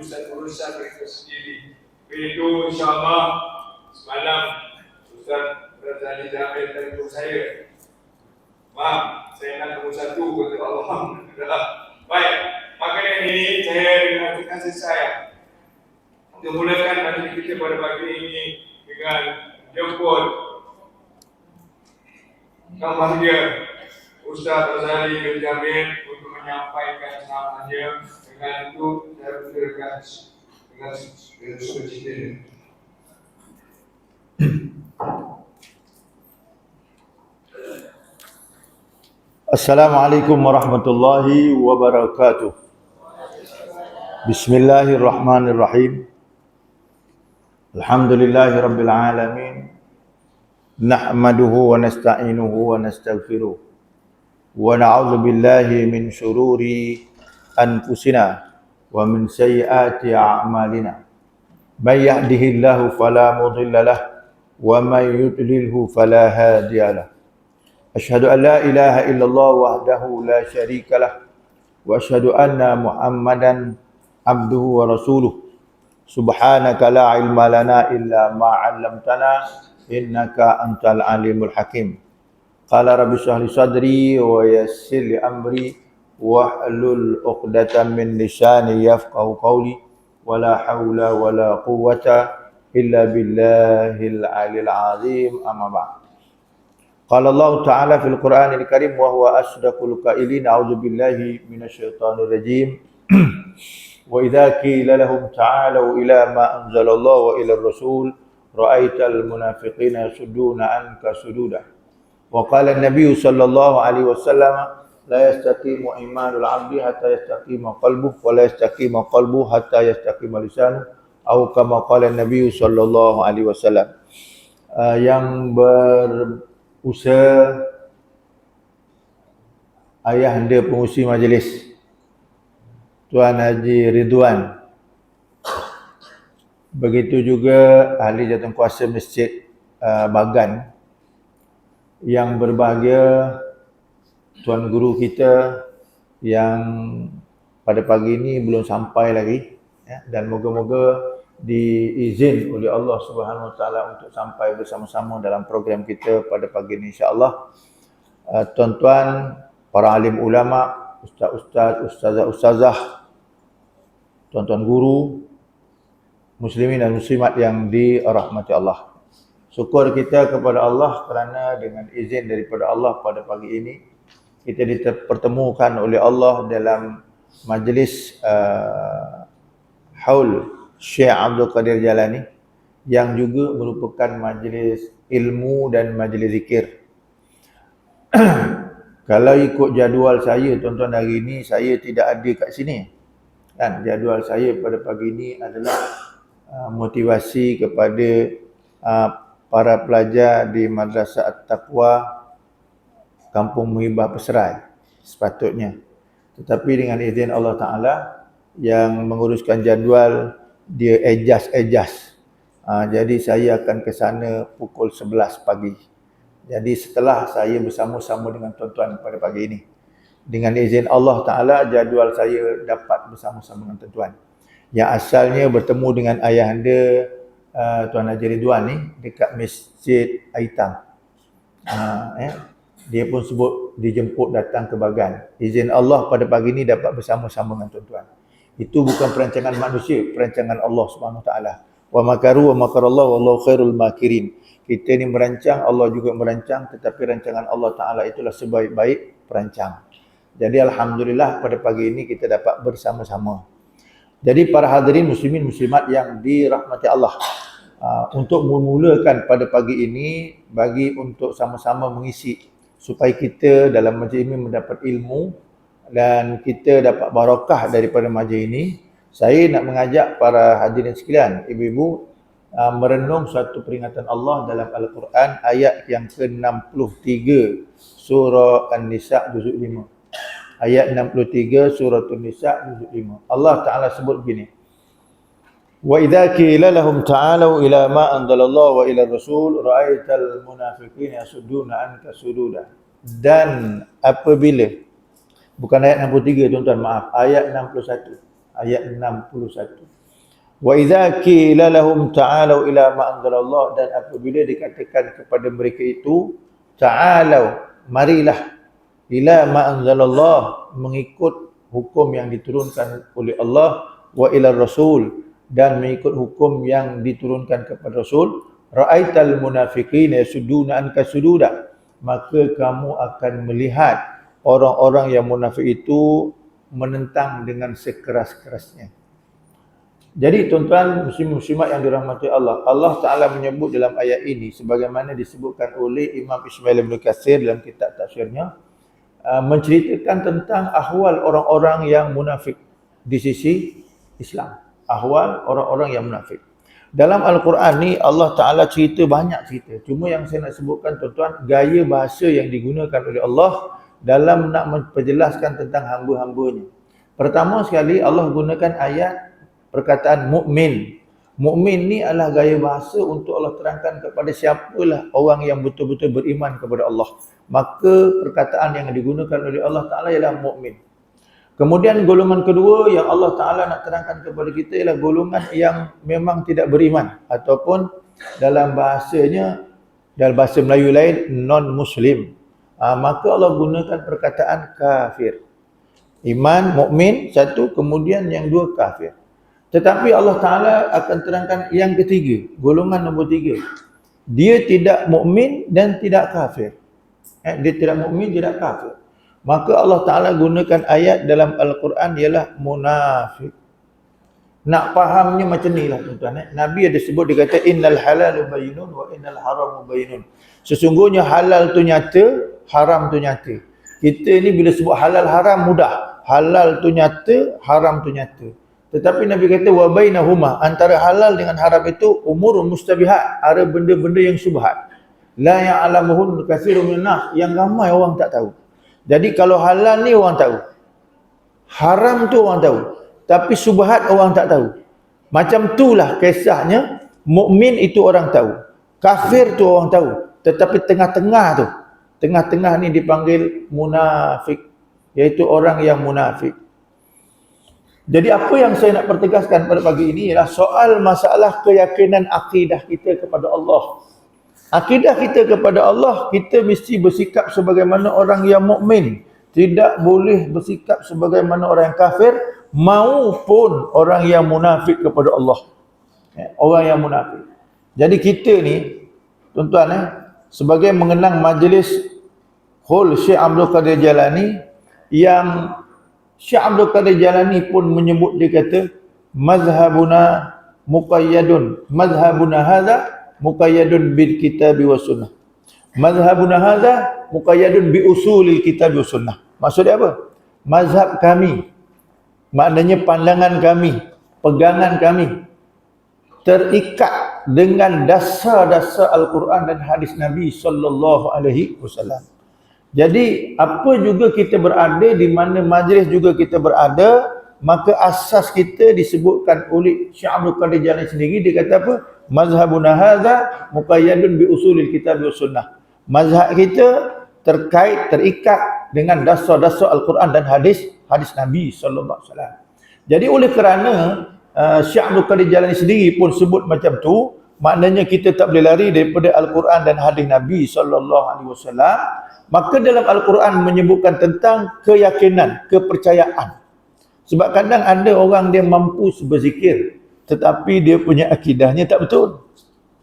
urusan mereka sendiri. Itu insyaAllah semalam Ustaz Razali Jamil telefon saya. Maaf, saya nak nombor 1 kata Alhamdulillah. Baik, maka ini saya dengan kasih saya untuk mulakan majlis kita pada pagi ini dengan jemput Yang Bahagia Ustaz Razali bin Jamil untuk menyampaikan ceramahnya. Dengan itu saya berikan dengan sukacita. Assalamualaikum warahmatullahi wabarakatuh. Bismillahirrahmanirrahim. Alhamdulillahi rabbil alamin. Nahmaduhu wa nasta'inuhu wa nastaghfiruh. Wa na'udzu billahi min syururi anfusina wa min sayyiati a'malina. May yahdihillahu fala mudilla lahu wa may yudlilhu fala hadiya lahu. Asyhadu an la ilaha illallah wahdahu la syarika lah wa asyhadu anna Muhammadan abduhu wa rasuluh. Subhanaka la ilma lana illa ma 'allamtana innaka antal alimul hakim. Qala rabbi shrah li sadri wa yassir li amri wahlul 'uqdatam min lisani yafqahu qawli wa la haula wa la quwwata illa billahil aliyil azim. Amma ba'd. Qala Allah Ta'ala fil Qur'anil Karim wa huwa asdaqul qailin. A'udzu billahi minasyaitonir rajim. Wa idza qila lahum ta'alu ila ma anzalallahu wa ila ar-rasul ra'aital munafiqina yasudduna anka sududa. Wa qala an-nabiy sallallahu alaihi wasallam la yastaqimu imanul 'abdi hatta yastaqima qalbuhu wa la yastaqima qalbuhu hatta yastaqima lisanuhu atau kama qala an-nabiy sallallahu alaihi wasallam. Yang berusaha ayahanda pengurusi majlis Tuan Haji Ridwan, begitu juga ahli jawatankuasa Masjid Bagan, yang berbahagia Tuan Guru kita yang pada pagi ini belum sampai lagi, ya, dan moga-moga diizin oleh Allah Subhanahu Wa Taala untuk sampai bersama-sama dalam program kita pada pagi ini, insya-Allah. Tuan-tuan, para alim ulama, ustaz-ustaz, ustazah-ustazah, tuan-tuan guru, muslimin dan muslimat yang dirahmati Allah. Syukur kita kepada Allah kerana dengan izin daripada Allah pada pagi ini kita dipertemukan oleh Allah dalam majlis haul Syekh Abdul Qadir Jalani, yang juga merupakan majlis ilmu dan majlis zikir. Kalau ikut jadual saya, tuan-tuan, hari ini saya tidak ada kat sini. Dan jadual saya pada pagi ini adalah motivasi kepada para pelajar di Madrasah At-Taqwa Kampung Muhibah Peserai sepatutnya. Tetapi dengan izin Allah Ta'ala yang menguruskan jadual, dia adjust. Jadi saya akan ke sana pukul 11 pagi. Jadi setelah saya bersama-sama dengan tuan-tuan pada pagi ini, dengan izin Allah Ta'ala, jadual saya dapat bersama-sama dengan tuan-tuan yang asalnya bertemu dengan ayahanda Tuan Haji Ridwan ni dekat Masjid Aitang. Dia pun sebut dijemput datang ke Bagan. Izin Allah pada pagi ini dapat bersama-sama dengan tuan-tuan. Itu bukan perancangan manusia, perancangan Allah Subhanahu Wa Taala. Wa makaru wa makarallahu wallahu khairul makirin. Kita ni merancang, Allah juga merancang, tetapi rancangan Allah Ta'ala itulah sebaik-baik perancang. Jadi Alhamdulillah pada pagi ini kita dapat bersama-sama. Jadi para hadirin muslimin muslimat yang dirahmati Allah, untuk memulakan pada pagi ini, bagi untuk sama-sama mengisi supaya kita dalam majlis ini mendapat ilmu dan kita dapat barakah daripada majlis ini, saya nak mengajak para hadirin sekalian, ibu-ibu, merenung satu peringatan Allah dalam Al-Quran ayat yang ke-63 surah An-Nisa juzuk 5. Ayat 63 surah An-Nisa juzuk 5. Allah Ta'ala sebut begini. Wa idza qila lahum ta'alu ila ma anzalallahu wa ila ar-rasul ra'aital munafiqina yasudduna anka sududa. Dan apabila, bukan ayat 63 tuan-tuan, maaf, ayat 61. ayat 61. Wa idza qila lahum ta'alu ila ma anzalallah, dan apabila dikatakan kepada mereka itu ta'alu, marilah, ila ma anzalallah, mengikut hukum yang diturunkan oleh Allah, wa ila rasul, dan mengikut hukum yang diturunkan kepada Rasul, ra'aital munafiqina yasudduna anka sududa, maka kamu akan melihat orang-orang yang munafik itu menentang dengan sekeras-kerasnya. Jadi tuan-tuan muslim-muslimat yang dirahmati Allah, Allah Ta'ala menyebut dalam ayat ini sebagaimana disebutkan oleh Imam Ismail Ibn Katsir dalam kitab tafsirnya, menceritakan tentang ahwal orang-orang yang munafik di sisi Islam. Ahwal orang-orang yang munafik. Dalam Al-Quran ni Allah Ta'ala cerita banyak cerita. Cuma yang saya nak sebutkan tuan-tuan, gaya bahasa yang digunakan oleh Allah dalam nak memperjelaskan tentang hamba-hambanya. Pertama sekali Allah gunakan ayat perkataan mukmin. Mukmin ni adalah gaya bahasa untuk Allah terangkan kepada siapalah orang yang betul-betul beriman kepada Allah. Maka perkataan yang digunakan oleh Allah Ta'ala ialah mukmin. Kemudian golongan kedua yang Allah Ta'ala nak terangkan kepada kita ialah golongan yang memang tidak beriman, ataupun dalam bahasanya, dalam bahasa Melayu lain, non-Muslim. Maka Allah gunakan perkataan kafir. Iman, mukmin satu, kemudian yang dua kafir. Tetapi Allah Ta'ala akan terangkan yang ketiga, golongan nombor tiga. Dia tidak mukmin dan tidak kafir. Dia tidak mukmin, tidak kafir. Maka Allah Ta'ala gunakan ayat dalam Al-Quran ialah munafik. Nak fahamnya macam ni lah tuan-tuan. Nabi ada sebut, dia kata innal halalu bayyinun wa innal haramu bayyinun. Sesungguhnya halal tu nyata, haram tu nyata. Kita ni bila sebut halal haram mudah. Halal tu nyata, haram tu nyata. Tetapi Nabi kata wa bainahuma, antara halal dengan haram itu umur mustabihat, ada benda-benda yang syubhat. La ya'lamuhun katsirun minan nas, yang ramai orang tak tahu. Jadi kalau halal ni orang tahu, haram tu orang tahu, tapi syubhat orang tak tahu. Macam itulah kisahnya, mukmin itu orang tahu, kafir tu orang tahu, tetapi tengah-tengah tu, tengah-tengah ni dipanggil munafik, iaitu orang yang munafik. Jadi apa yang saya nak pertegaskan pada pagi ini ialah soal masalah keyakinan akidah kita kepada Allah. Akidah kita kepada Allah, kita mesti bersikap sebagaimana orang yang mukmin, tidak boleh bersikap sebagaimana orang yang kafir maupun orang yang munafik kepada Allah. Orang yang munafik. Jadi kita ni tuan-tuan, sebagai mengenang majlis Khul Syekh Abdul Qadir Jalani, yang Syekh Abdul Qadir Jalani pun menyebut, dia kata mazhabuna muqayyadun, mazhabuna hadza muqayyadun bil kitabi was sunnah. Mazhabuna hadza muqayyadun bi usulil kitabi was sunnah. Maksud dia apa? Mazhab kami, maknanya pandangan kami, pegangan kami terikat dengan dasar-dasar Al-Quran dan hadis Nabi sallallahu alaihi wasallam. Jadi apa juga kita berada, di mana majlis juga kita berada, maka asas kita disebutkan oleh Syekh Abdul Qadir Jalani sendiri. Dia kata apa? Mazhabuna hadza muqayyadun bi usulil kitab was sunnah. Mazhab kita terkait, terikat dengan dasar-dasar Al-Quran dan hadis Nabi sallallahu alaihi wasallam. Jadi oleh kerana Syekh Abdul Qadir Jalani sendiri pun sebut macam tu, maknanya kita tak boleh lari daripada Al-Quran dan hadis Nabi sallallahu alaihi wasallam. Maka dalam Al-Quran menyebutkan tentang keyakinan, kepercayaan. Sebab kadang ada orang dia mampu berzikir, tetapi dia punya akidahnya tak betul.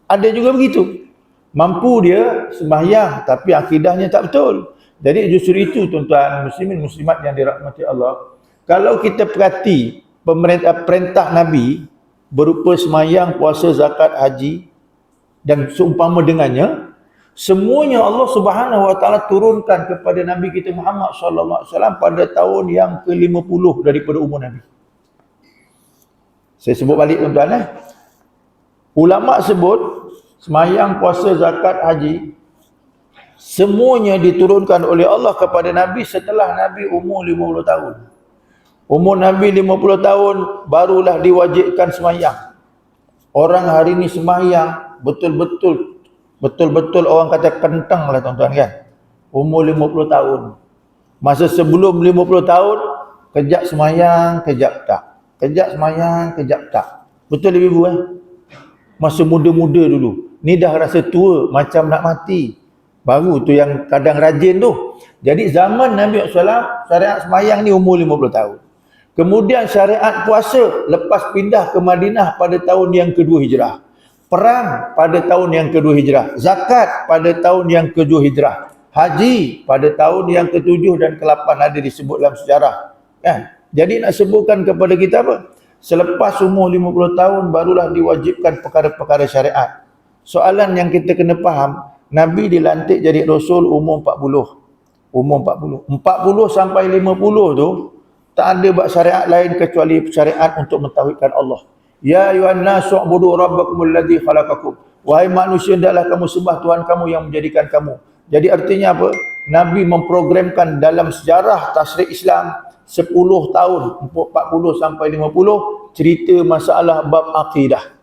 Ada juga begitu. Mampu dia sembahyang, tapi akidahnya tak betul. Jadi justru itu tuan-tuan muslimin muslimat yang dirahmati Allah, kalau kita perhati perintah Nabi berupa sembahyang, puasa, zakat, haji dan seumpama dengannya, semuanya Allah Subhanahu wa taala turunkan kepada Nabi kita Muhammad sallallahu alaihi wasallam pada tahun yang ke-50 daripada umur Nabi. Saya sebut balik tuan-tuan. Ulama sebut sembahyang, puasa, zakat, haji semuanya diturunkan oleh Allah kepada Nabi setelah Nabi umur 50 tahun. Umur Nabi 50 tahun barulah diwajibkan sembahyang. Orang hari ni sembahyang betul-betul orang kata kentang lah tuan-tuan kan. Umur 50 tahun. Masa sebelum 50 tahun, kejap sembahyang, kejap tak. Kejap semayang, kejap tak. Betul ibu Masa muda-muda dulu. Ni dah rasa tua, macam nak mati. Baru tu yang kadang rajin tu. Jadi zaman Nabi SAW, syariat semayang ni umur 50 tahun. Kemudian syariat puasa lepas pindah ke Madinah pada tahun yang kedua hijrah. Perang pada tahun yang kedua hijrah. Zakat pada tahun yang kedua hijrah. Haji pada tahun yang ke-7 dan ke-8 ada disebut dalam sejarah. Kan? Jadi nak sebutkan kepada kita apa? Selepas umur 50 tahun barulah diwajibkan perkara-perkara syariat. Soalan yang kita kena faham, Nabi dilantik jadi Rasul umur 40. Umur 40. 40 sampai 50 tu, tak ada buat syariat lain kecuali syariat untuk mentauhidkan Allah. Ya ayuhan nasu ubudu rabbakumul ladzi khalaqakum. Wahai manusia, hendaklah kamu sembah Tuhan kamu yang menjadikan kamu. Jadi artinya apa? Nabi memprogramkan dalam sejarah tasyrik Islam 10 tahun, 40 sampai 50, cerita masalah bab akidah.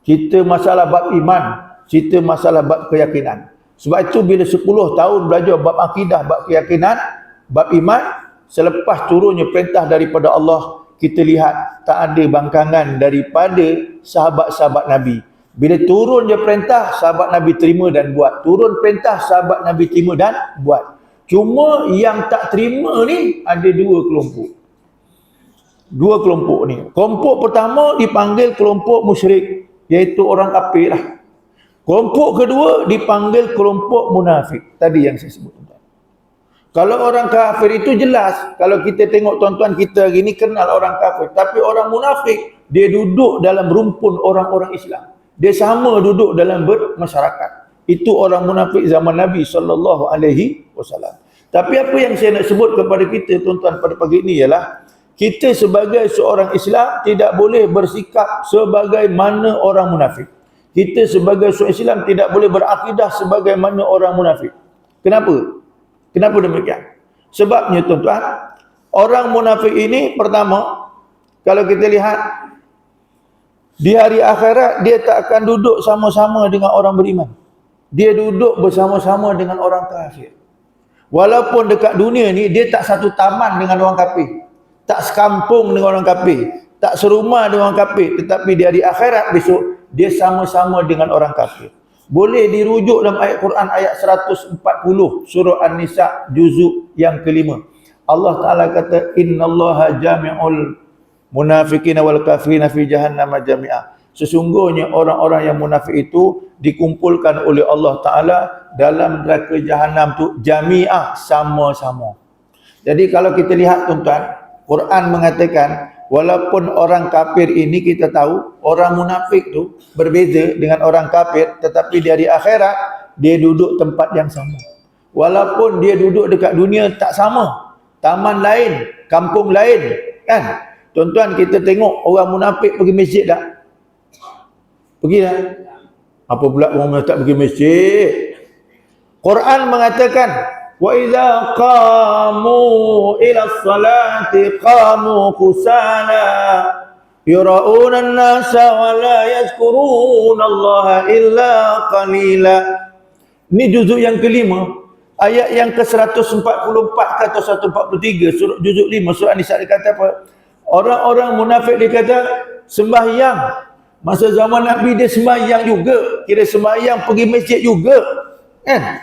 Cerita masalah bab iman, cerita masalah bab keyakinan. Sebab itu bila 10 tahun belajar bab akidah, bab keyakinan, bab iman, selepas turunnya perintah daripada Allah, kita lihat tak ada bangkangan daripada sahabat-sahabat Nabi. Bila turun je perintah, sahabat Nabi terima dan buat. Turun perintah, sahabat Nabi terima dan buat. Cuma yang tak terima ni ada dua kelompok. Dua kelompok ni. Kelompok pertama dipanggil kelompok musyrik, iaitu orang kafir lah. Kelompok kedua dipanggil kelompok munafik. Tadi yang saya sebut. Kalau orang kafir itu jelas, kalau kita tengok tuan-tuan kita hari ni kenal orang kafir. Tapi orang munafik, dia duduk dalam rumpun orang-orang Islam. Dia sama duduk dalam bermasyarakat. Itu orang munafik zaman Nabi SAW. Tapi apa yang saya nak sebut kepada kita tuan-tuan pada pagi ini ialah, kita sebagai seorang Islam tidak boleh bersikap sebagaimana orang munafik. Kita sebagai seorang Islam tidak boleh berakidah sebagaimana orang munafik. Kenapa? Kenapa demikian? Sebabnya tuan-tuan, orang munafik ini pertama, kalau kita lihat di hari akhirat, dia tak akan duduk sama-sama dengan orang beriman. Dia duduk bersama-sama dengan orang kafir. Walaupun dekat dunia ni dia tak satu taman dengan orang kafir, tak sekampung dengan orang kafir, tak serumah dengan orang kafir, tetapi di hari akhirat besok dia sama-sama dengan orang kafir. Boleh dirujuk dalam ayat Quran ayat 140 surah An-Nisa juzuk yang kelima. Allah Ta'ala kata, innallaha jami'ul munafiqina wal kafirina fi jahannam jami'ah. Sesungguhnya orang-orang yang munafik itu dikumpulkan oleh Allah Ta'ala dalam neraka jahanam tu jami'ah, sama-sama. Jadi kalau kita lihat tuan-tuan, Quran mengatakan walaupun orang kafir ini kita tahu orang munafik tu berbeza dengan orang kafir, tetapi di hari akhirat dia duduk tempat yang sama. Walaupun dia duduk dekat dunia tak sama, taman lain, kampung lain, kan? Tuan-tuan, kita tengok orang munafik pergi masjid tak? Pergi tak? Apa pula orang tak pergi masjid? Quran mengatakan wa idza qamu ila sholati qamu kusala yura'una an-nasa wa la yazkuruna Allah illa qalila. Ini juzuk yang kelima, ayat yang ke-144 atau 143 surah juzuk 5 surah An-Nisa. Dia kata apa? Orang-orang munafik dia kata sembahyang. Masa zaman Nabi dia sembahyang juga, kira sembahyang pergi masjid juga, kan?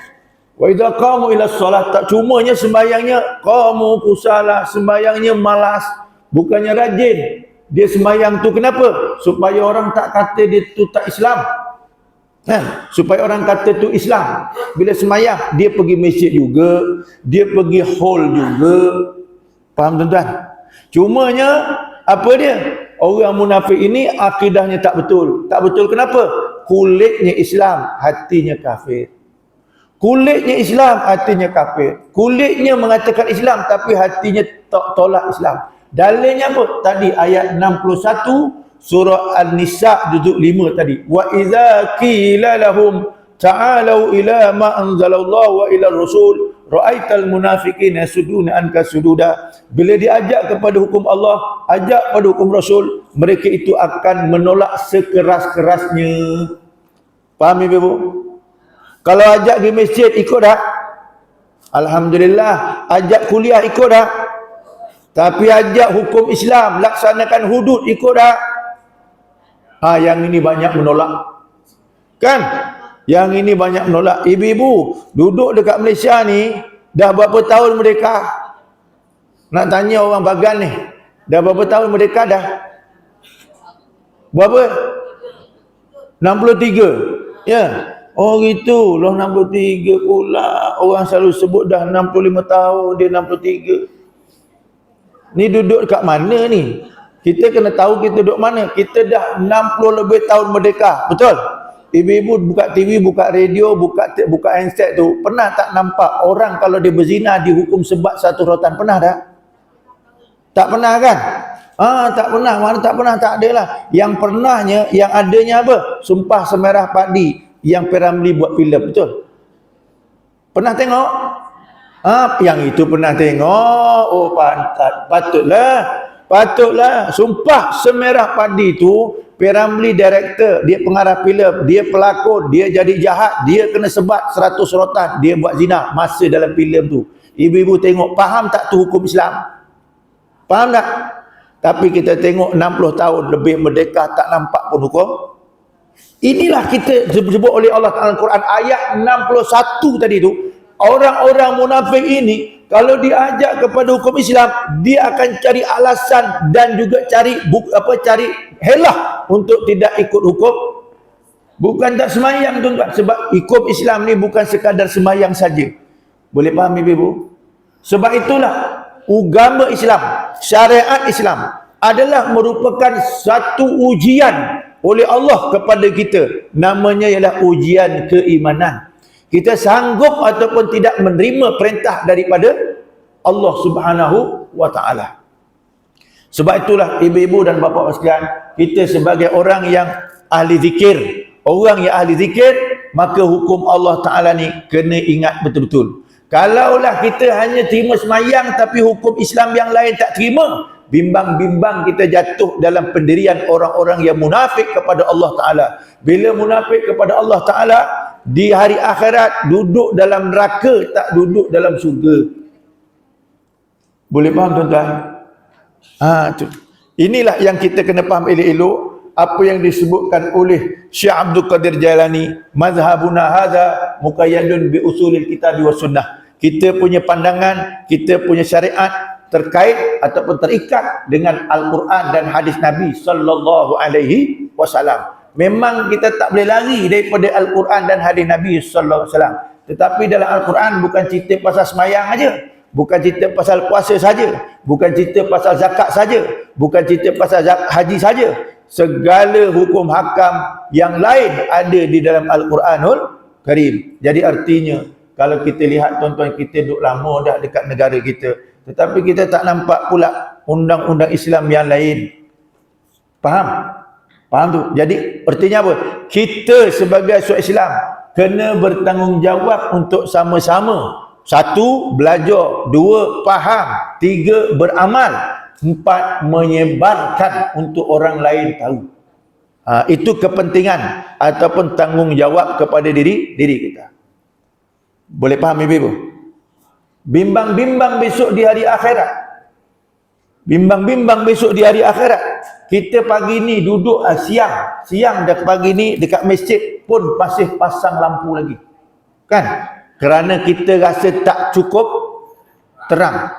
Wa idza qamu ila shalah, tak cumanya sembahyangnya qamu kusala, sembahyangnya malas, bukannya rajin. Dia sembahyang tu kenapa? Supaya orang tak kata dia tu tak Islam. Supaya orang kata tu Islam. Bila sembahyang dia pergi masjid juga, dia pergi hall juga. Faham tuan-tuan? Cumanya apa dia? Orang munafik ini akidahnya tak betul. Tak betul kenapa? Kulitnya Islam, hatinya kafir. Kulitnya Islam, hatinya kafir. Kulitnya mengatakan Islam tapi hatinya tolak Islam. Dalilnya apa? Tadi ayat 61 surah An-Nisa juzuk 5 tadi. Wa idza qila lahum ta'alu ila ma anzalallahu wa ila rasul ra'aital munafiqina yasuduna anka sududa. Bila diajak kepada hukum Allah, ajak pada hukum Rasul, mereka itu akan menolak sekeras-kerasnya. Faham Ibu? Kalau ajak di masjid ikut tak? Alhamdulillah. Ajak kuliah ikut tak? Tapi ajak hukum Islam, laksanakan hudud, ikut dah. Yang ini banyak menolak. Kan? Yang ini banyak menolak. Ibu-ibu duduk dekat Malaysia ni dah berapa tahun mereka? Nak tanya orang Bagan ni, dah berapa tahun mereka dah? Berapa? 63. Ya. Oh gitu, loh 63 pula. Orang selalu sebut dah 65 tahun, dia 63. Ni duduk kat mana ni? Kita kena tahu kita duduk mana. Kita dah 60 lebih tahun merdeka. Betul? Ibu-ibu buka TV, buka radio, buka handset tu, pernah tak nampak orang kalau dia berzina dihukum sebat 100 rotan? Pernah tak? Tak pernah kan? Tak pernah. Mana tak pernah? Tak ada lah. Yang pernahnya, yang adanya apa? Sumpah Semerah Padi yang P.Ramlee buat filem. Betul? Pernah tengok? Yang itu pernah tengok. Oh, pantat. Patutlah. Sumpah Semerah Padi tu, P.Ramlee director, dia pengarah filem, dia pelakon, dia jadi jahat, dia kena sebat 100 rotan, dia buat zina masa dalam filem tu. Ibu-ibu tengok, faham tak tu hukum Islam? Faham tak? Tapi kita tengok 60 tahun lebih merdeka, tak nampak pun hukum. Inilah kita disebut oleh Allah Ta'ala Al-Quran ayat 61 tadi tu. Orang-orang munafik ini kalau diajak kepada hukum Islam, dia akan cari alasan dan juga cari helah untuk tidak ikut hukum. Bukan tak semayang tuan-tuan, sebab hukum Islam ni bukan sekadar semayang saja. Boleh faham ibu-ibu? Sebab itulah agama Islam, syariat Islam adalah merupakan satu ujian oleh Allah kepada kita. Namanya ialah ujian keimanan. Kita sanggup ataupun tidak menerima perintah daripada Allah Subhanahu wa Ta'ala. Sebab itulah ibu-ibu dan bapa sekalian, kita sebagai orang yang ahli zikir, maka hukum Allah Ta'ala ni kena ingat betul-betul. Kalaulah kita hanya terima semayang tapi hukum Islam yang lain tak terima, bimbang-bimbang kita jatuh dalam pendirian orang-orang yang munafik kepada Allah Ta'ala. Bila munafik kepada Allah Ta'ala, di hari akhirat duduk dalam neraka, tak duduk dalam syurga. Boleh faham tuan-tuan? Tu. Inilah yang kita kena faham elok-elok, apa yang disebutkan oleh Syekh Abdul Qadir Jailani, mazhabuna hadza muqayyadun bi usulil kitab wa sunnah. Kita punya pandangan, kita punya syariat terkait ataupun terikat dengan Al-Quran dan hadis Nabi sallallahu alaihi wasallam. Memang kita tak boleh lari daripada Al-Quran dan hadis Nabi sallallahu alaihi wasallam. Tetapi dalam Al-Quran bukan cerita pasal semayang aja, bukan cerita pasal puasa saja, bukan cerita pasal zakat saja, bukan cerita pasal haji saja. Segala hukum hakam yang lain ada di dalam Al-Quranul Karim. Jadi artinya, kalau kita lihat tuan-tuan, kita duduk lama dah dekat negara kita, tetapi kita tak nampak pula undang-undang Islam yang lain. Faham? Faham tu? Jadi artinya apa? Kita sebagai seorang Islam kena bertanggungjawab untuk sama-sama. 1, belajar. 2, faham. 3, beramal. 4, menyebarkan untuk orang lain tahu. Itu kepentingan ataupun tanggungjawab kepada diri kita. Boleh faham ibu-ibu? Bimbang-bimbang besok di hari akhirat. Bimbang-bimbang besok di hari akhirat. Kita pagi ni duduk siang dah pagi ni dekat masjid pun masih pasang lampu lagi. Kan? Kerana kita rasa tak cukup terang.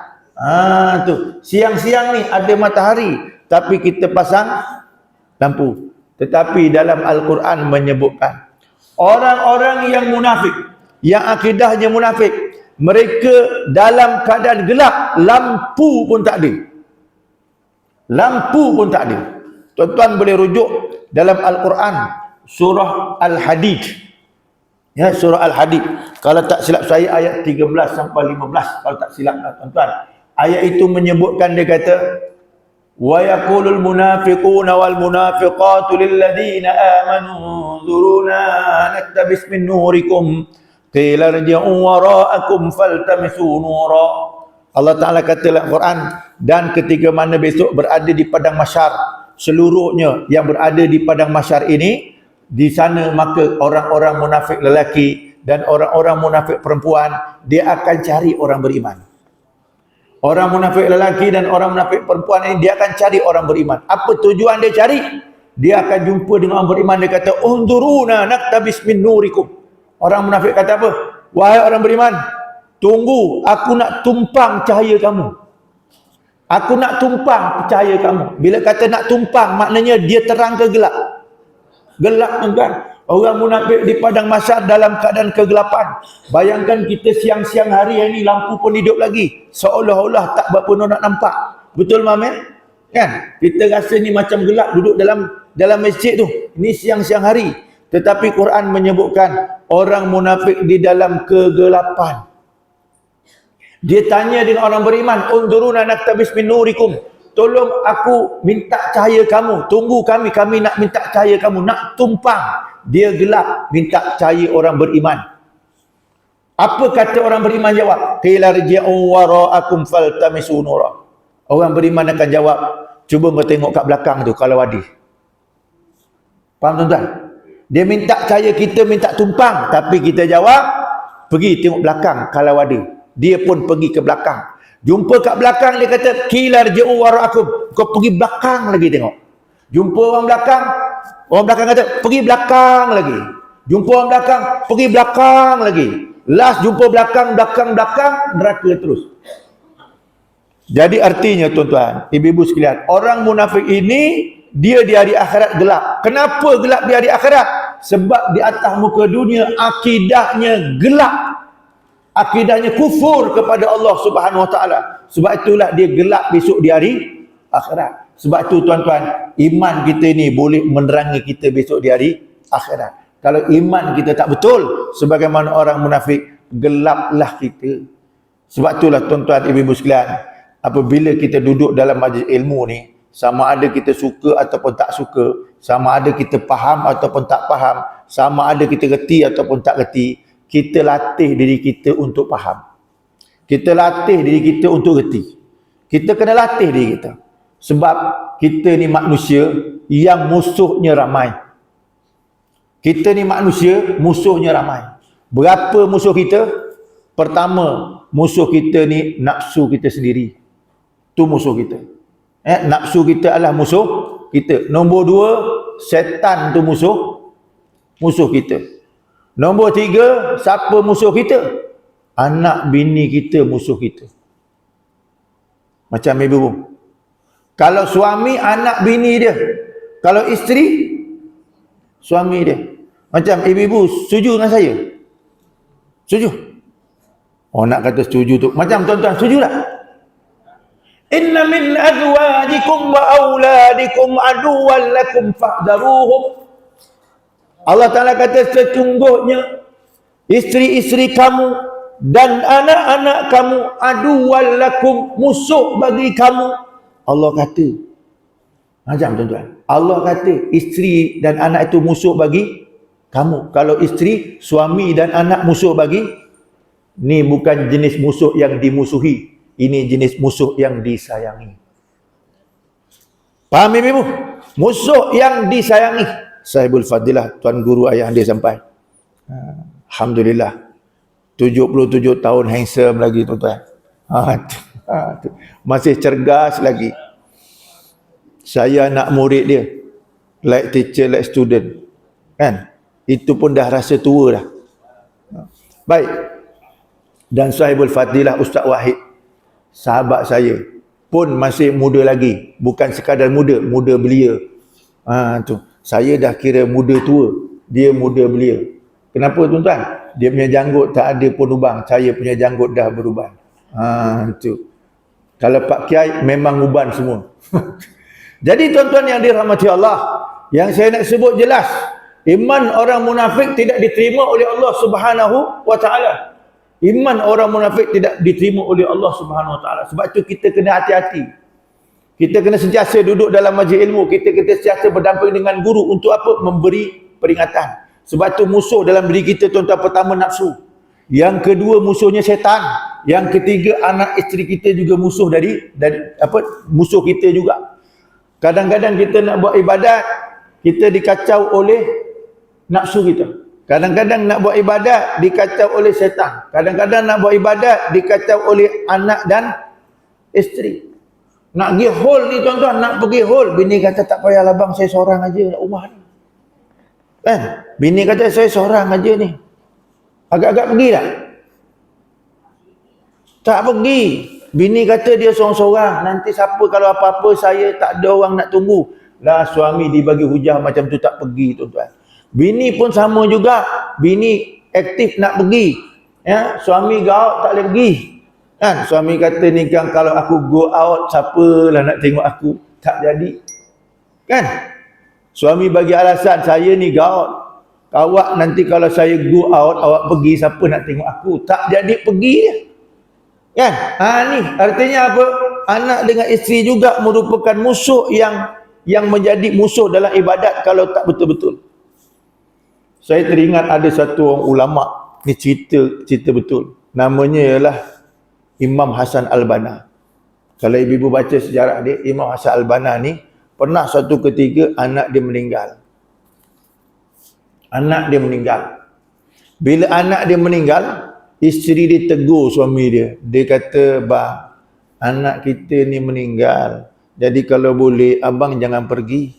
Tu. Siang-siang ni ada matahari tapi kita pasang lampu. Tetapi dalam Al-Quran menyebutkan orang-orang yang munafik, yang akidahnya munafik, mereka dalam keadaan gelap, lampu pun tak ada. Lampu pun tak ada. Tuan-tuan boleh rujuk dalam Al-Quran surah Al-Hadid. Ya, surah Al-Hadid. Kalau tak silap saya ayat 13 sampai 15, kalau tak silap tuan-tuan. Ayat itu menyebutkan, dia kata, wa yaqulul munafiquna wal munafiqatu lil ladzina amanu dzuruna naktabis min nurikum qila irji'u wara'akum faltamisu nura. Allah Ta'ala kata dalam Quran, dan ketika mana besok berada di padang mahsyar, seluruhnya yang berada di padang mahsyar ini, di sana maka orang-orang munafik lelaki dan orang-orang munafik perempuan, dia akan cari orang beriman. Orang munafik lelaki dan orang munafik perempuan ini dia akan cari orang beriman. Apa tujuan dia cari? Dia akan jumpa dengan orang beriman, dia kata, "Unduruna naktabis min nurikum." Orang munafik kata apa? "Wahai orang beriman, tunggu, aku nak tumpang cahaya kamu. Aku nak tumpang cahaya kamu." Bila kata nak tumpang, maknanya dia terang ke gelap? Gelap, kan? Orang munafik di padang mahsyar dalam keadaan kegelapan. Bayangkan kita siang-siang hari ini lampu pun hidup lagi. Seolah-olah tak berapa nak nampak. Betul, Mam? Kan? Kita rasa ni macam gelap duduk dalam masjid tu. Ini siang-siang hari. Tetapi Quran menyebutkan orang munafik di dalam kegelapan. Dia tanya dengan orang beriman, "Unduruna naktabis min nurikum." Tolong aku minta cahaya kamu. Tunggu kami nak minta cahaya kamu. Nak tumpang. Dia gelap, minta cahaya orang beriman. Apa kata orang beriman jawab? "Qila rji'u wara'akum faltamisu nura." Orang beriman akan jawab, "Cuba bertengok kat belakang tu kalau ada." Faham, tuan-tuan? Dia minta cahaya, kita minta tumpang. Tapi kita jawab, "Pergi tengok belakang kalau ada." Dia pun pergi ke belakang. Jumpa kat belakang, dia kata, "Qila rji'u wara'akum." Kau pergi belakang lagi tengok. Jumpa orang belakang kata, "Pergi belakang lagi." Jumpa orang belakang, pergi belakang lagi. Last jumpa belakang, neraka terus. Jadi artinya, tuan-tuan, ibu-ibu sekalian, orang munafik ini, dia di hari akhirat gelap. Kenapa gelap di hari akhirat? Sebab di atas muka dunia, akidahnya gelap. Akidahnya kufur kepada Allah Subhanahu Wa Taala. Sebab itulah dia gelap besok di hari akhirat. Sebab itu, tuan-tuan, iman kita ni boleh menerangi kita besok di hari akhirat. Kalau iman kita tak betul, sebagaimana orang munafik, gelaplah kita. Sebab itulah, tuan-tuan, ibu-ibu sekalian, apabila kita duduk dalam majlis ilmu ni, sama ada kita suka ataupun tak suka, sama ada kita faham ataupun tak faham, sama ada kita reti ataupun tak reti, kita latih diri kita untuk faham. Kita latih diri kita untuk reti. Kita kena latih diri kita. Sebab kita ni manusia yang musuhnya ramai. Kita ni manusia, musuhnya ramai. Berapa musuh kita? Pertama, musuh kita ni nafsu kita sendiri. Tu musuh kita. Nafsu kita adalah musuh kita. Nombor 2, setan tu musuh kita. Nombor 3, siapa musuh kita? Anak bini kita musuh kita. Macam ibu. Kalau suami, anak bini dia. Kalau isteri, suami dia. Macam ibu-ibu setuju dengan saya? Setuju? Oh, nak kata setuju tu. Macam tuan-tuan setuju tak? Inna min azwajikum wa auladikum aduwwan lakum fahdaruhum. Allah Ta'ala kata, sesungguhnya isteri-isteri kamu dan anak-anak kamu aduwwan lakum, musuh bagi kamu. Allah kata. Macam, tuan-tuan, Allah kata isteri dan anak itu musuh bagi kamu. Kalau isteri, suami dan anak musuh bagi, ni bukan jenis musuh yang dimusuhi, ini jenis musuh yang disayangi. Faham, ibu? Musuh yang disayangi. Sahibul Fadilah, Tuan Guru ayah dia sampai. Alhamdulillah. 77 tahun handsome lagi, tuan-tuan. Masih cergas lagi. Saya anak murid dia. Like teacher, like student. Kan? Itu pun dah rasa tua dah. Baik. Dan Sahibul Fadilah Ustaz Wahid, sahabat saya, pun masih muda lagi. Bukan sekadar muda, muda belia. Tu. Saya dah kira muda tua, dia muda belia. Kenapa, tuan-tuan? Dia punya janggut tak ada pun uban, saya punya janggut dah beruban. Itu. Kalau Pak Kiai memang uban semua. Jadi, tuan-tuan yang dirahmati Allah, yang saya nak sebut jelas, iman orang munafik tidak diterima oleh Allah Subhanahu Wa Taala. Iman orang munafik tidak diterima oleh Allah Subhanahu Wa Taala. Sebab itu kita kena hati-hati. Kita kena sentiasa duduk dalam majlis ilmu. Kita kena sentiasa berdamping dengan guru. Untuk apa? Memberi peringatan. Sebab itu musuh dalam diri kita, tuan-tuan, pertama nafsu. Yang kedua, musuhnya setan. Yang ketiga, anak isteri kita juga musuh dari musuh kita juga. Kadang-kadang kita nak buat ibadat, kita dikacau oleh nafsu kita. Kadang-kadang nak buat ibadat, dikacau oleh setan. Kadang-kadang nak buat ibadat, dikacau oleh anak dan isteri. Nak pergi hall ni tuan-tuan, nak pergi hall. Bini kata tak payahlah bang, saya seorang aja nak rumah ni. Kan? Bini kata saya seorang aja ni. Agak-agak pergi tak? Tak pergi. Bini kata dia seorang-seorang. Nanti siapa kalau apa-apa saya tak ada orang nak tunggu. Lah suami dibagi hujah macam tu tak pergi tuan-tuan. Bini pun sama juga. Bini aktif nak pergi. Ya, suami gaut tak boleh pergi. Kan? Suami kata ni kan kalau aku go out siapalah nak tengok aku. Tak jadi. Kan? Suami bagi alasan saya ni gaut. Awak nanti kalau saya go out awak pergi siapa nak tengok aku. Tak jadi pergi dia. Kan? Ni artinya apa? Anak dengan isteri juga merupakan musuh yang menjadi musuh dalam ibadat kalau tak betul-betul. Saya teringat ada satu orang ulama, ni cerita betul. Namanya ialah Imam Hasan Al-Banna. Kalau ibu-ibu baca sejarah dia, Imam Hasan Al-Banna ni pernah suatu ketika anak dia meninggal. Anak dia meninggal. Bila anak dia meninggal, isteri dia tegur suami dia. Dia kata, bang, anak kita ni meninggal. Jadi kalau boleh, abang jangan pergi.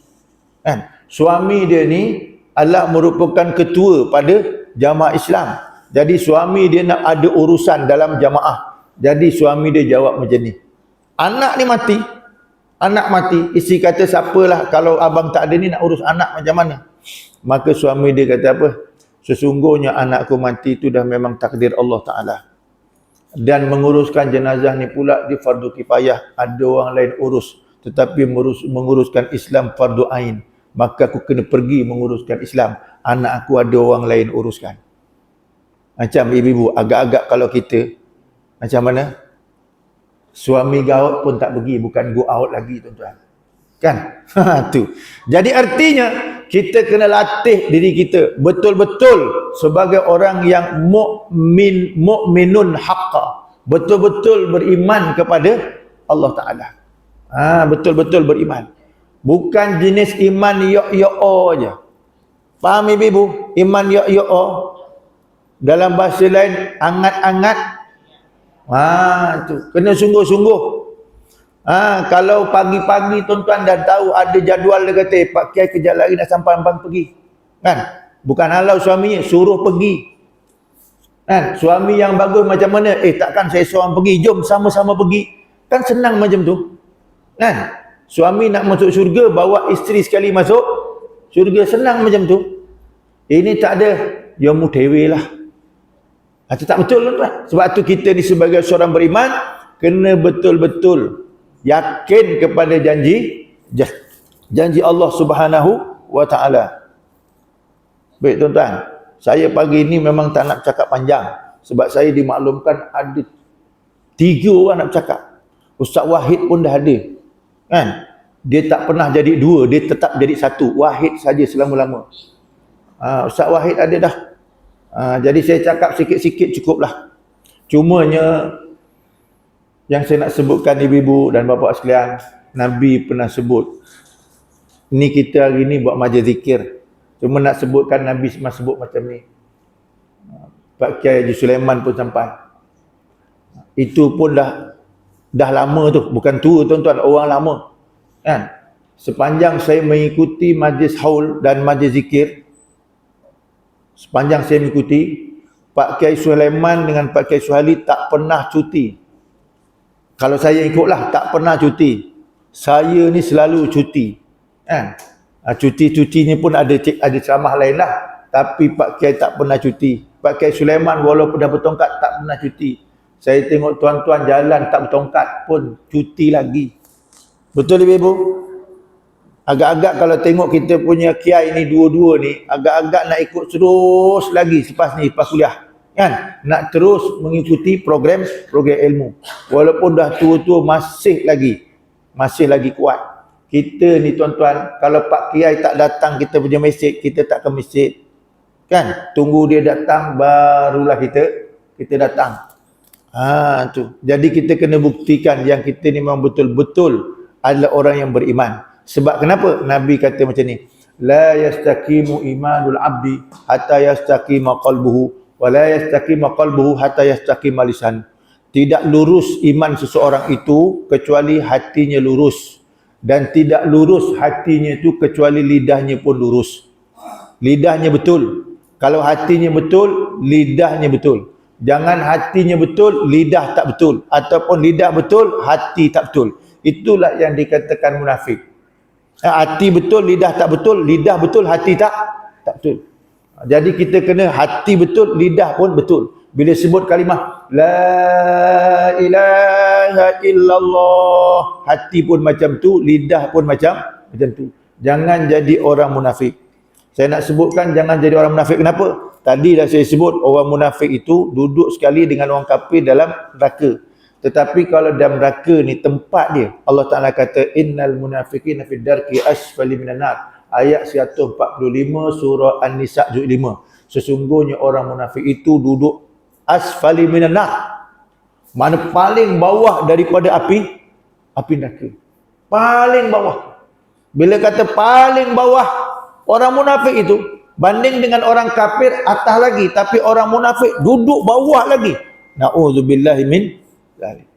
Kan? Suami dia ni adalah merupakan ketua pada jamaah Islam. Jadi suami dia nak ada urusan dalam jamaah. Jadi suami dia jawab macam ni. Anak ni mati. Anak mati. Isteri kata, siapalah kalau abang tak ada ni nak urus anak macam mana? Maka suami dia kata apa? Sesungguhnya anakku mati itu dah memang takdir Allah Ta'ala. Dan menguruskan jenazah ni pula di fardu kifayah. Ada orang lain urus. Tetapi menguruskan Islam fardu ain. Maka aku kena pergi menguruskan Islam. Anak aku ada orang lain uruskan. Macam ibu-ibu, agak-agak kalau kita, macam mana? Suami gaut pun tak pergi, bukan go out lagi tuan-tuan. Kan? Tu. Jadi artinya, kita kena latih diri kita betul-betul sebagai orang yang mu'minun haqqa. Betul-betul beriman kepada Allah Ta'ala. Betul-betul beriman. Bukan jenis iman yok-yok-o aja. Faham ibu-ibu? Iman yok-yok-o. Dalam bahasa lain, angat-angat. Tu. Kena sungguh-sungguh. Kalau pagi-pagi tuan-tuan dah tahu ada jadual dia kata, Pak Kiai kejap lagi nak sampai abang pergi. Kan? Bukan halau suaminya, suruh pergi. Kan? Suami yang bagus macam mana? Takkan saya seorang pergi, jom sama-sama pergi. Kan senang macam tu. Kan? Suami nak masuk syurga, bawa isteri sekali masuk syurga, senang macam tu. Ini tak ada, ya mu dewe lah. Itu tak betul tuan-tuan. Sebab tu kita ni sebagai seorang beriman, kena betul-betul yakin kepada janji Allah Subhanahu wa Ta'ala. Baik tuan-tuan, saya pagi ni memang tak nak cakap panjang sebab saya dimaklumkan ada 3 orang nak bercakap. Ustaz Wahid pun dah ada. Kan? Dia tak pernah jadi 2, dia tetap jadi 1. Wahid saja selama-lama. Ustaz Wahid ada dah. Jadi saya cakap sikit-sikit cukuplah. Cumanya yang saya nak sebutkan ibu-ibu dan bapa sekalian, Nabi pernah sebut. Ni kita hari ni buat majlis zikir. Cuma nak sebutkan Nabi pernah sebut macam ni. Pak Kiai Haji Sulaiman pun sampai. Itu pun dah lama tu, bukan tua tuan-tuan, orang lama. Kan? Sepanjang saya mengikuti majlis haul dan majlis zikir, sepanjang saya mengikuti, Pak Kiai Sulaiman dengan Pak Kiai Suhaili tak pernah cuti. Kalau saya ikutlah, tak pernah cuti. Saya ni selalu cuti. Kan? Cuti-cutinya pun ada ceramah lain lah. Tapi Pak Kiai tak pernah cuti. Pak Kiai Sulaiman walaupun dah bertongkat, tak pernah cuti. Saya tengok tuan-tuan jalan tak bertongkat pun cuti lagi. Betul ibu-ibu? Agak-agak kalau tengok kita punya kiai ni dua-dua ni, agak-agak nak ikut terus lagi lepas kuliah. Kan? Nak terus mengikuti program ilmu. Walaupun dah tua-tua masih lagi kuat. Kita ni tuan-tuan, kalau Pak Kiai tak datang kita punya masjid, kita tak ke masjid. Kan? Tunggu dia datang barulah kita datang. Tu. Jadi kita kena buktikan yang kita ni memang betul-betul adalah orang yang beriman. Sebab kenapa? Nabi kata macam ni, la yastaqimu imanul abdi hatta yastaqima qalbuhu wa la yastaqima qalbuhu hatta yastaqima lisan. Tidak lurus iman seseorang itu kecuali hatinya lurus. Dan tidak lurus hatinya itu kecuali lidahnya pun lurus. Lidahnya betul. Kalau hatinya betul, lidahnya betul. Jangan hatinya betul, lidah tak betul. Ataupun lidah betul, hati tak betul. Itulah yang dikatakan munafik. Hati betul, lidah tak betul. Lidah betul, hati tak betul. Jadi kita kena hati betul, lidah pun betul. Bila sebut kalimah La ilaha illallah, hati pun macam tu, lidah pun macam tu. Jangan jadi orang munafik. Saya nak sebutkan jangan jadi orang munafik. Kenapa? Tadi dah saya sebut orang munafik itu duduk sekali dengan orang kafir dalam neraka. Tetapi kalau dalam neraka ni tempat dia, Allah Ta'ala kata innal munafiqina fid darki asfali minan nar. Ayat 145 surah An-Nisa juz 5. Sesungguhnya orang munafik itu duduk asfali minan nar. Mana paling bawah daripada api neraka. Paling bawah. Bila kata paling bawah, orang munafik itu banding dengan orang kafir atas lagi, tapi orang munafik duduk bawah lagi. Na'udzubillahi min dzalik.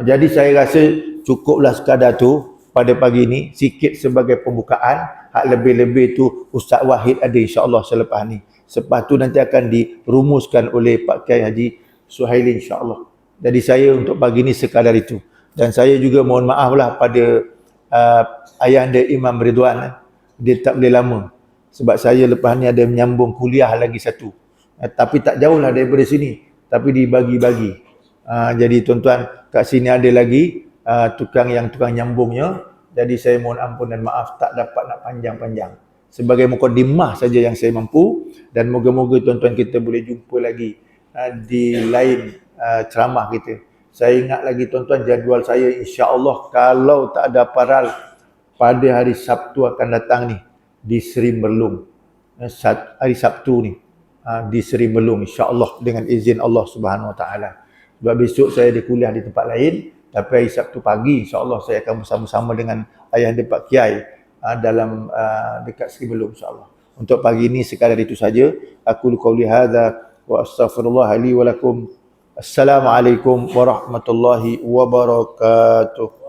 Jadi saya rasa cukuplah sekadar tu pada pagi ni, sikit sebagai pembukaan. Hak lebih-lebih tu Ustaz Wahid ada insya-Allah selepas ni. Selepas tu nanti akan dirumuskan oleh Pak Kiai Haji Suhaili insya-Allah. Jadi saya untuk pagi ni sekadar itu. Dan saya juga mohon maaflah pada ayahanda Imam Ridwan. Dia tak boleh lama. Sebab saya lepas ni ada menyambung kuliah lagi satu. Tapi tak jauh lah daripada sini. Tapi dibagi-bagi. Jadi tuan-tuan, kat sini ada lagi tukang nyambungnya. Jadi saya mohon ampun dan maaf tak dapat nak panjang-panjang. Sebagai mukadimah saja yang saya mampu. Dan moga-moga tuan-tuan kita boleh jumpa lagi di lain ceramah kita. Saya ingat lagi tuan-tuan jadual saya insya-Allah kalau tak ada paral pada hari Sabtu akan datang ni di Seri Merlung. Hari Sabtu ni di Seri Merlung insya-Allah dengan izin Allah Subhanahu Wa Taala. Sebab besok saya ada kuliah di tempat lain, tapi hari Sabtu pagi insya-Allah saya akan bersama-sama dengan ayahanda Pak Kiai dalam dekat Seri Merlung insya-Allah. Untuk pagi ini sekadar itu saja. Aku qauli hadza wa astaghfirullah li wa lakum. Assalamualaikum warahmatullahi wabarakatuh.